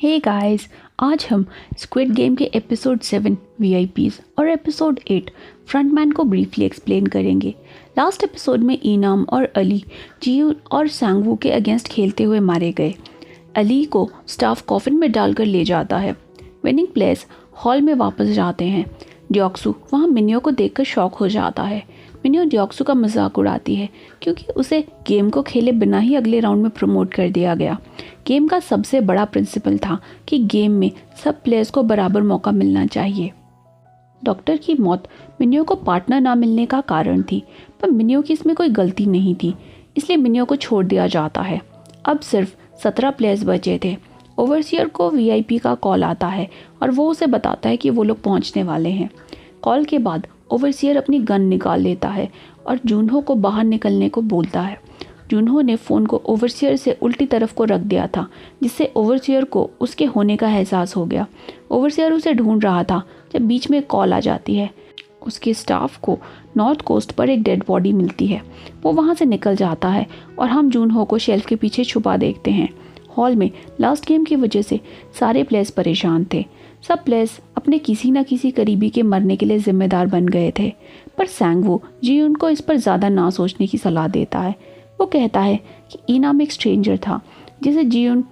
Hey guys, आज हम squid game के एपिसोड 7 वीआईपीज और एपिसोड 8 फ्रंटमैन को ब्रीफली एक्सप्लेन करेंगे। लास्ट एपिसोड में इनाम और अली जियून और सांगवू के अगेंस्ट खेलते हुए मारे गए। अली को स्टाफ कॉफिन में डालकर ले जाता है। विनिंग प्लेयर्स हॉल में वापस जाते हैं। डियोक्सू वहाँ मिनियो को देखकर शॉक हो जाता है। मिनियो डियोक्सू का मजाक उड़ाती है क्योंकि उसे गेम को खेले बिना ही अगले राउंड में प्रमोट कर दिया गया। गेम का सबसे बड़ा प्रिंसिपल था कि गेम में सब प्लेयर्स को बराबर मौका मिलना चाहिए। डॉक्टर की मौत मिनियो को पार्टनर ना मिलने का कारण थी, पर मिनियो की इसमें कोई गलती नहीं थी, इसलिए मिनियो को छोड़ दिया जाता है। अब सिर्फ 17 प्लेयर्स बचे थे। ओवरसियर को वीआईपी का कॉल आता है और वो उसे बताता है कि वो लोग पहुंचने वाले हैं। कॉल के बाद ओवरसियर अपनी गन निकाल लेता है और जूनहो को बाहर निकलने को बोलता है। जूनहो ने फ़ोन को ओवरसियर से उल्टी तरफ को रख दिया था, जिससे ओवरसियर को उसके होने का एहसास हो गया। ओवरसियर उसे ढूंढ रहा था जब बीच में कॉल आ जाती है। उसके स्टाफ को नॉर्थ कोस्ट पर एक डेड बॉडी मिलती है। वो वहाँ से निकल जाता है और हम जूनहो को शेल्फ के पीछे छुपा देखते हैं। हॉल में लास्ट गेम की वजह से सारे प्लेयर्स परेशान थे। सब प्लेयर्स अपने किसी न किसी करीबी के मरने के लिए जिम्मेदार बन गए थे, पर सांगवू जियून को इस पर ज़्यादा ना सोचने की सलाह देता है। वो कहता है कि इनाम एक स्ट्रेंजर था जिसे जियून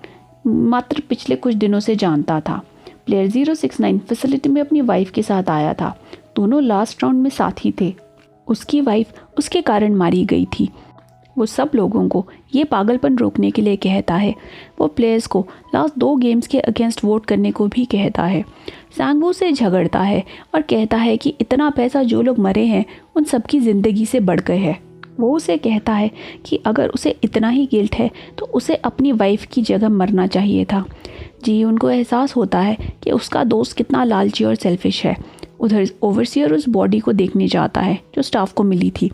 मात्र पिछले कुछ दिनों से जानता था। प्लेयर 069 फैसिलिटी में अपनी वाइफ के साथ आया था। दोनों लास्ट राउंड में साथ ही थे। उसकी वाइफ उसके कारण मारी गई थी। वो सब लोगों को ये पागलपन रोकने के लिए कहता है। वो प्लेयर्स को लास्ट 2 गेम्स के अगेंस्ट वोट करने को भी कहता है। सांगवू से झगड़ता है और कहता है कि इतना पैसा जो लोग मरे हैं उन सबकी ज़िंदगी से बढ़कर है। वो उसे कहता है कि अगर उसे इतना ही गिल्ट है तो उसे अपनी वाइफ की जगह मरना चाहिए था। जी उनको एहसास होता है कि उसका दोस्त कितना लालची और सेल्फिश है। उधर ओवरसियर उस बॉडी को देखने जाता है जो स्टाफ को मिली थी।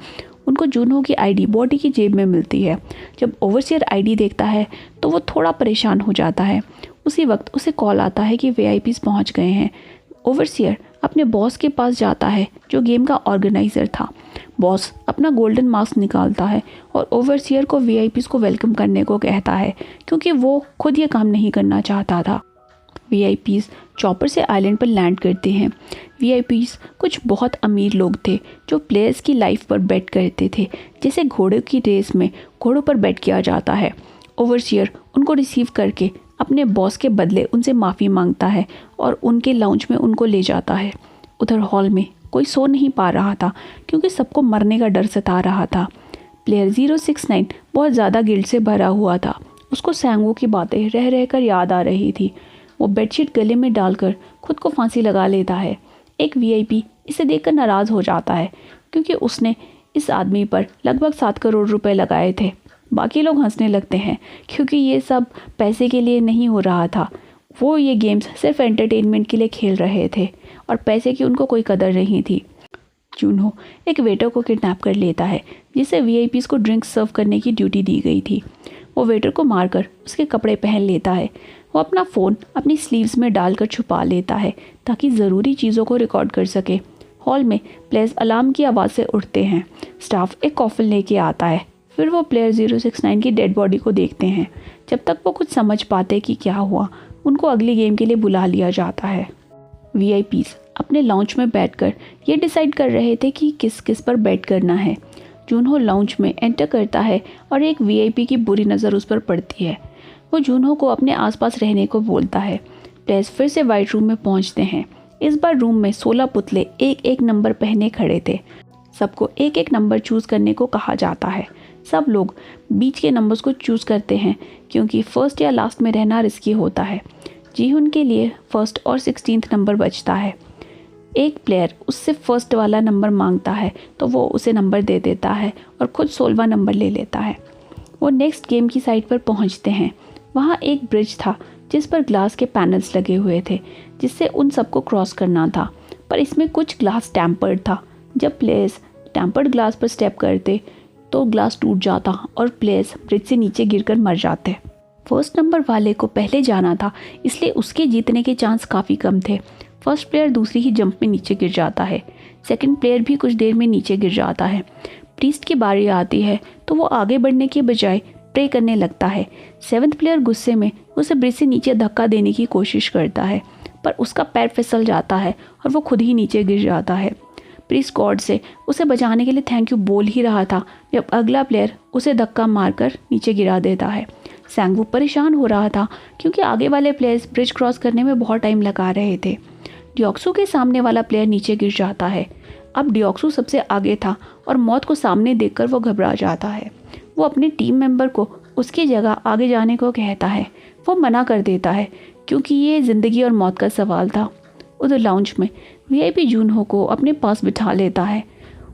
उनको जूनहो की आईडी बॉडी की जेब में मिलती है। जब ओवरसियर आईडी देखता है तो वो थोड़ा परेशान हो जाता है। उसी वक्त उसे कॉल आता है कि वीआईपीज पहुंच गए हैं। ओवरसियर अपने बॉस के पास जाता है जो गेम का ऑर्गेनाइज़र था। बॉस अपना गोल्डन मास्क निकालता है और ओवरसियर को वीआईपीज को वेलकम करने को कहता है क्योंकि वो खुद ये काम नहीं करना चाहता था। वीआईपीज चॉपर से आइलैंड पर लैंड करते हैं। वीआईपीज कुछ बहुत अमीर लोग थे जो प्लेयर्स की लाइफ पर बेट करते थे, जैसे घोड़ों की रेस में घोड़ों पर बेट किया जाता है। ओवरसियर उनको रिसीव करके अपने बॉस के बदले उनसे माफ़ी मांगता है और उनके लाउंज में उनको ले जाता है। उधर हॉल में कोई सो नहीं पा रहा था क्योंकि सबको मरने का डर सता रहा था। प्लेयर 069 बहुत ज़्यादा गिल्ट से भरा हुआ था। उसको सांगवू की बातें रह रहकर याद आ रही थी। वो बेडशीट गले में डालकर खुद को फांसी लगा लेता है। एक वीआईपी इसे देखकर नाराज़ हो जाता है क्योंकि उसने इस आदमी पर लगभग 7 करोड़ रुपए लगाए थे। बाकी लोग हंसने लगते हैं क्योंकि ये सब पैसे के लिए नहीं हो रहा था। वो ये गेम्स सिर्फ एंटरटेनमेंट के लिए खेल रहे थे और पैसे की उनको कोई कदर नहीं थी। जूनहो एक वेटर को किडनैप कर लेता है जिसे वीआईपीज को ड्रिंक सर्व करने की ड्यूटी दी गई थी। वो वेटर को मारकर उसके कपड़े पहन लेता है। वो अपना फ़ोन अपनी स्लीव्स में डालकर छुपा लेता है ताकि ज़रूरी चीज़ों को रिकॉर्ड कर सके। हॉल में प्लेयर्स अलार्म की आवाज़ से उठते हैं। स्टाफ एक कॉफिन लेके आता है। फिर वो प्लेयर 069 की डेड बॉडी को देखते हैं। जब तक वो कुछ समझ पाते कि क्या हुआ, उनको अगली गेम के लिए बुला लिया जाता है। वीआईपीज अपने लाउंज में बैठकर ये डिसाइड कर रहे थे कि किस किस पर बेट करना है। जूनहो लाउंज में एंटर करता है और एक वीआईपी की बुरी नज़र उस पर पड़ती है। वो जूनहो को अपने आसपास रहने को बोलता है। प्लेयर्स फिर से वाइट रूम में पहुंचते हैं। इस बार रूम में 16 पुतले एक एक नंबर पहने खड़े थे। सबको एक एक नंबर चूज़ करने को कहा जाता है। सब लोग बीच के नंबर्स को चूज़ करते हैं क्योंकि फर्स्ट या लास्ट में रहना रिस्की होता है। जीहुन के लिए फर्स्ट और 16th नंबर बचता है। एक प्लेयर उससे फर्स्ट वाला नंबर मांगता है तो वो उसे नंबर दे देता है और खुद 16वां नंबर ले लेता है। वो नेक्स्ट गेम की साइड पर पहुंचते हैं। वहाँ एक ब्रिज था जिस पर ग्लास के पैनल्स लगे हुए थे जिससे उन सबको क्रॉस करना था, पर इसमें कुछ ग्लास टैम्पर्ड था। जब प्लेयर्स टैम्पर्ड ग्लास पर स्टेप करते तो ग्लास टूट जाता और प्लेयर्स ब्रिज से नीचे गिरकर मर जाते। फर्स्ट नंबर वाले को पहले जाना था, इसलिए उसके जीतने के चांस काफ़ी कम थे। फर्स्ट प्लेयर दूसरी ही जंप में नीचे गिर जाता है। सेकंड प्लेयर भी कुछ देर में नीचे गिर जाता है। प्रीस्ट की बारी आती है तो वो आगे बढ़ने के बजाय प्रे करने लगता है। 7th प्लेयर गुस्से में उसे ब्रिज से नीचे धक्का देने की कोशिश करता है, पर उसका पैर फिसल जाता है और वो खुद ही नीचे गिर जाता है। ब्रिज गॉड से उसे बचाने के लिए थैंक यू बोल ही रहा था जब अगला प्लेयर उसे धक्का मारकर नीचे गिरा देता है। सैंगवू परेशान हो रहा था क्योंकि आगे वाले प्लेयर्स ब्रिज क्रॉस करने में बहुत टाइम लगा रहे थे। डियोक्सू के सामने वाला प्लेयर नीचे गिर जाता है। अब डियोक्सू सबसे आगे था और मौत को सामने देखकर वो घबरा जाता है। वो अपने टीम मेंबर को उसकी जगह आगे जाने को कहता है। वो मना कर देता है क्योंकि ये ज़िंदगी और मौत का सवाल था। उधर लाउंज में वीआईपी जूनहो को अपने पास बिठा लेता है।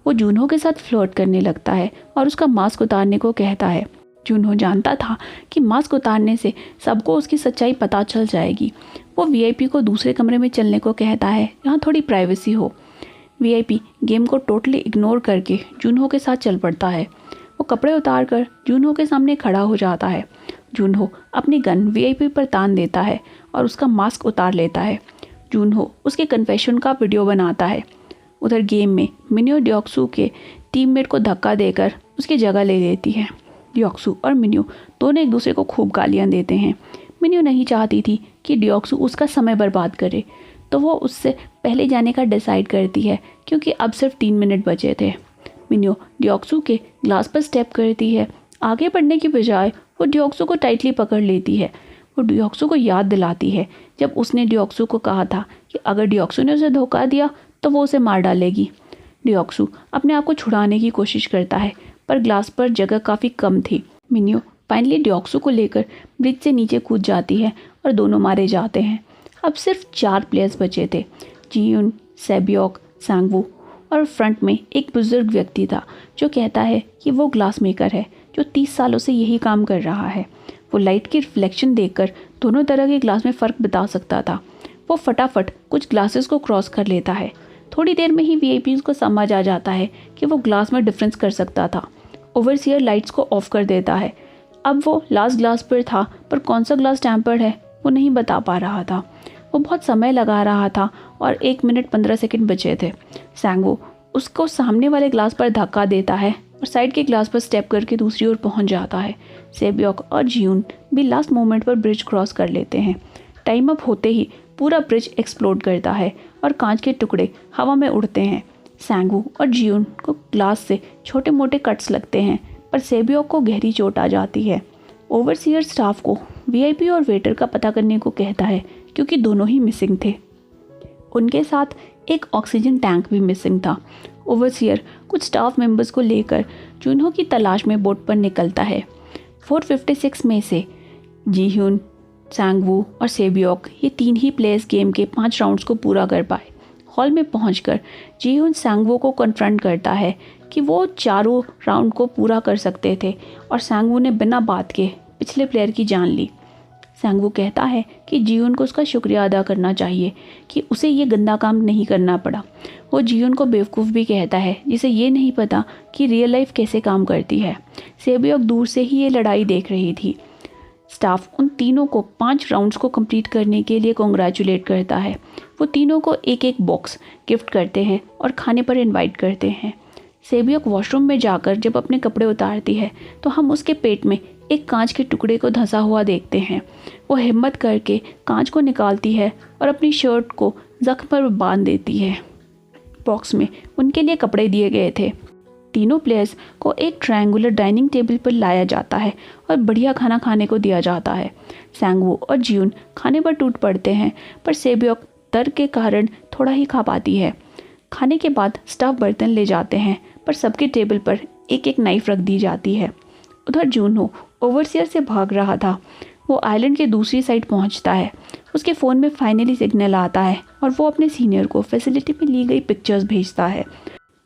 वो जूनहो के साथ फ्लर्ट करने लगता है और उसका मास्क उतारने को कहता है। जूनहो जानता था कि मास्क उतारने से सबको उसकी सच्चाई पता चल जाएगी। वो वीआईपी को दूसरे कमरे में चलने को कहता है जहाँ थोड़ी प्राइवेसी हो। वीआईपी गेम को टोटली इग्नोर करके जूनहो के साथ चल पड़ता है। वो कपड़े उतार कर जूनहो के सामने खड़ा हो जाता है। जूनहो अपनी गन वीआईपी पर तान देता है और उसका मास्क उतार लेता है। जूनहो उसके कन्फेशन का वीडियो बनाता है। उधर गेम में मिन्यो डियोक्सू के टीममेट को धक्का देकर उसकी जगह ले लेती है। डियोक्सू और मिन्यो दोनों एक दूसरे को खूब गालियाँ देते हैं। मिन्यो नहीं चाहती थी कि डियोक्सू उसका समय बर्बाद करे, तो वो उससे पहले जाने का डिसाइड करती है क्योंकि अब सिर्फ 3 मिनट बचे थे। मिन्यो डियोक्सू के ग्लास पर स्टेप करती है। आगे बढ़ने की बजाय वो डियोक्सू को टाइटली पकड़ लेती है। वो डियोक्सू को याद दिलाती है जब उसने डियोक्सू को कहा था कि अगर डियोक्सू ने उसे धोखा दिया तो वो उसे मार डालेगी। डियोक्सू अपने आप को छुड़ाने की कोशिश करता है पर ग्लास पर जगह काफ़ी कम थी। मिन्यो फाइनली डियोक्सू को लेकर ब्रिज से नीचे कूद जाती है और दोनों मारे जाते हैं। अब सिर्फ 4 प्लेयर्स बचे थे, जीयुन, सेबियोक, सैंगवू और फ्रंट में एक बुजुर्ग व्यक्ति था जो कहता है कि वो ग्लास मेकर है जो 30 सालों से यही काम कर रहा है। वो लाइट की रिफ्लेक्शन देखकर दोनों तरह के ग्लास में फ़र्क बता सकता था। वो फटाफट कुछ ग्लासेस को क्रॉस कर लेता है। थोड़ी देर में ही वीआईपीज़ को समझ आ जाता है कि वो ग्लास में डिफरेंस कर सकता था। ओवरसीयर लाइट्स को ऑफ कर देता है। अब वो लास्ट ग्लास पर था, पर कौन सा ग्लास टैम्पर्ड है वो नहीं बता पा रहा था। वो बहुत समय लगा रहा था और 1 मिनट 15 सेकंड बचे थे। सैंगवू उसको सामने वाले ग्लास पर धक्का देता है और साइड के ग्लास पर स्टेप करके दूसरी ओर पहुंच जाता है। सेबियोक और जियून भी लास्ट मोमेंट पर ब्रिज क्रॉस कर लेते हैं। टाइम अप होते ही पूरा ब्रिज एक्सप्लोड करता है और कांच के टुकड़े हवा में उड़ते हैं। सैंगवू और जियून को ग्लास से छोटे मोटे कट्स लगते हैं, पर सेबियोक को गहरी चोट आ जाती है। ओवरसीयर स्टाफ को वीआईपी और वेटर का पता करने को कहता है क्योंकि दोनों ही मिसिंग थे। उनके साथ एक ऑक्सीजन टैंक भी मिसिंग था। ओवरसीयर कुछ स्टाफ मेंबर्स को लेकर जूनहो की तलाश में बोट पर निकलता है। 456 में से जीह्यून, सैंगवू और सेबियोक ये 3 ही प्लेयर्स गेम के 5 राउंड्स को पूरा कर पाए। हॉल में पहुंचकर जीह्यून सैंगवू को कन्फ्रंट करता है कि वो चारों राउंड को पूरा कर सकते थे और सैंगवू ने बिना बात के पिछले प्लेयर की जान ली। सैंगवू कहता है कि जीह्यून को उसका शुक्रिया अदा करना चाहिए कि उसे ये गंदा काम नहीं करना पड़ा। वो जीह्यून को बेवकूफ़ भी कहता है जिसे ये नहीं पता कि रियल लाइफ कैसे काम करती है। सेबियोक दूर से ही ये लड़ाई देख रही थी। स्टाफ उन तीनों को 5 राउंड्स को कंप्लीट करने के लिए कॉन्ग्रेचुलेट करता है। वो तीनों को एक एक बॉक्स गिफ्ट करते हैं और खाने पर इनवाइट करते हैं। सेबियोक वॉशरूम में जाकर जब अपने कपड़े उतारती है तो हम उसके पेट में एक कांच के टुकड़े को धंसा हुआ देखते हैं। वो हिम्मत करके कांच को निकालती है और अपनी शर्ट को जख्म पर बांध देती है। बॉक्स में उनके लिए कपड़े दिए गए थे। तीनों प्लेयर्स को एक ट्रायंगुलर डाइनिंग टेबल पर लाया जाता है और बढ़िया खाना खाने को दिया जाता है। सैंगवू और जियून खाने पर टूट पड़ते हैं, पर सेबियोक दर्द के कारण थोड़ा ही खा पाती है। खाने के बाद स्टाफ बर्तन ले जाते हैं, पर सबके टेबल पर एक एक नाइफ रख दी जाती है। उधर जूनहो ओवरसीयर से भाग रहा था। वो आइलैंड के दूसरी साइड पहुंचता है। उसके फ़ोन में फाइनली सिग्नल आता है और वो अपने सीनियर को फैसिलिटी में ली गई पिक्चर्स भेजता है।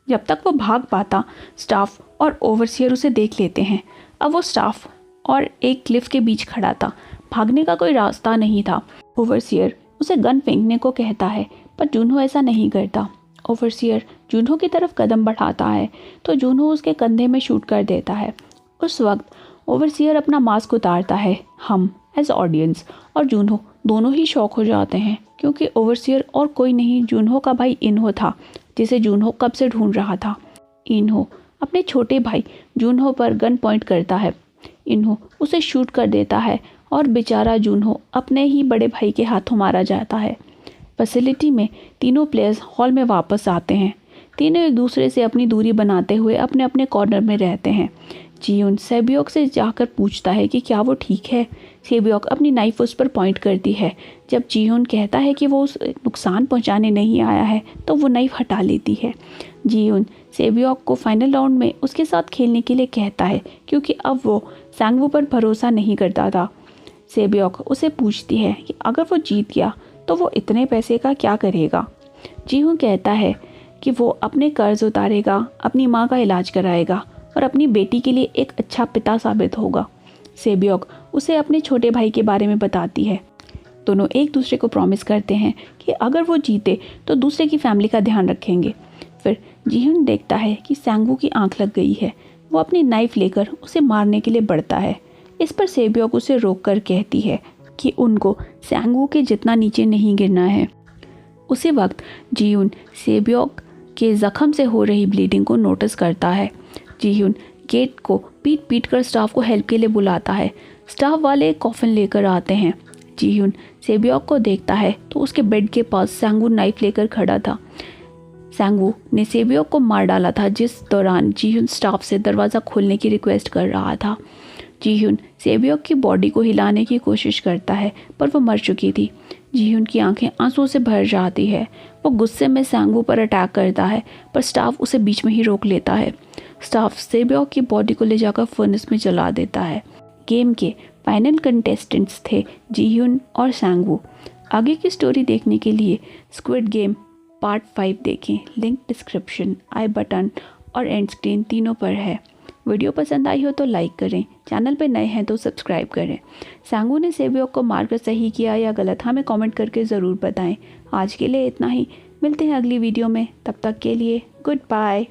जब तक वो भाग पाता, स्टाफ और ओवरसीयर उसे देख लेते हैं। अब वो स्टाफ और एक क्लिफ के बीच खड़ा था। भागने का कोई रास्ता नहीं था। ओवरसीयर उसे गन फेंकने को कहता है, पर जूनहो ऐसा नहीं करता। ओवरसीयर जूनहो की तरफ कदम बढ़ाता है तो जूनहो उसके कंधे में शूट कर देता है। उस वक्त ओवरसीयर अपना मास्क उतारता है। हम एज ऑडियंस और जूनहो दोनों ही शॉक हो जाते हैं क्योंकि ओवरसीयर और कोई नहीं जूनहो का भाई इन्हो था, जिसे जूनहो कब से ढूंढ रहा था। इन्हो अपने छोटे भाई जूनहो पर गन पॉइंट करता है। इन्हो उसे शूट कर देता है और बेचारा जूनहो अपने ही बड़े भाई के हाथों मारा जाता है। फैसिलिटी में तीनों प्लेयर्स हॉल में वापस आते हैं। तीनों एक दूसरे से अपनी दूरी बनाते हुए अपने अपने कॉर्नर में रहते हैं। जीहुन सेबियोक से जाकर पूछता है कि क्या वो ठीक है। सेबियोक अपनी नाइफ उस पर पॉइंट करती है। जब जीहुन कहता है कि वो उसे नुकसान पहुंचाने नहीं आया है तो वो नाइफ हटा लेती है। जीहुन सेबियोक को फाइनल राउंड में उसके साथ खेलने के लिए कहता है क्योंकि अब वो सांगवू पर भरोसा नहीं करता था। सेबियोक उसे पूछती है कि अगर वो जीत गया तो वो इतने पैसे का क्या करेगा। जीहुन कहता है कि वो अपने कर्ज उतारेगा, अपनी माँ का इलाज कराएगा और अपनी बेटी के लिए एक अच्छा पिता साबित होगा। सेबियोक उसे अपने छोटे भाई के बारे में बताती है। दोनों एक दूसरे को प्रॉमिस करते हैं कि अगर वो जीते तो दूसरे की फैमिली का ध्यान रखेंगे। फिर जीहुन देखता है कि सांगवू की आंख लग गई है। वो अपनी नाइफ लेकर उसे मारने के लिए बढ़ता है। इस पर सेबियोक उसे रोककर कहती है कि उनको सांगवू के जितना नीचे नहीं गिरना है। उसी वक्त जीहुन सेबियोक के जख्म से हो रही ब्लीडिंग को नोटिस करता है। जीहुन गेट को पीट पीट कर स्टाफ को हेल्प के लिए बुलाता है। स्टाफ वाले कॉफिन लेकर आते हैं। जीहुन सेबियोक को देखता है तो उसके बेड के पास सांगवू नाइफ लेकर खड़ा था। सांगवू ने सेबियोक को मार डाला था जिस दौरान जीहुन स्टाफ से दरवाज़ा खोलने की रिक्वेस्ट कर रहा था। जीहुन सेबियोक की बॉडी को हिलाने की कोशिश करता है पर वो मर चुकी थी। जीहुन की आंखें आंसुओं से भर जाती है। वो गुस्से में सांगवू पर अटैक करता है पर स्टाफ उसे बीच में ही रोक लेता है। स्टाफ सेबियोक की बॉडी को ले जाकर फर्नेस में जला देता है। गेम के फाइनल कंटेस्टेंट्स थे जीहुन और सांगवू। आगे की स्टोरी देखने के लिए स्क्विड गेम पार्ट 5 देखें। लिंक डिस्क्रिप्शन, आई बटन और एंड स्क्रीन तीनों पर है। वीडियो पसंद आई हो तो लाइक करें, चैनल पर नए हैं तो सब्सक्राइब करें। सांगवू ने सेबियोक को मारकर सही किया या गलत हमें कमेंट करके ज़रूर बताएं। आज के लिए इतना ही, मिलते हैं अगली वीडियो में, तब तक के लिए गुड बाय।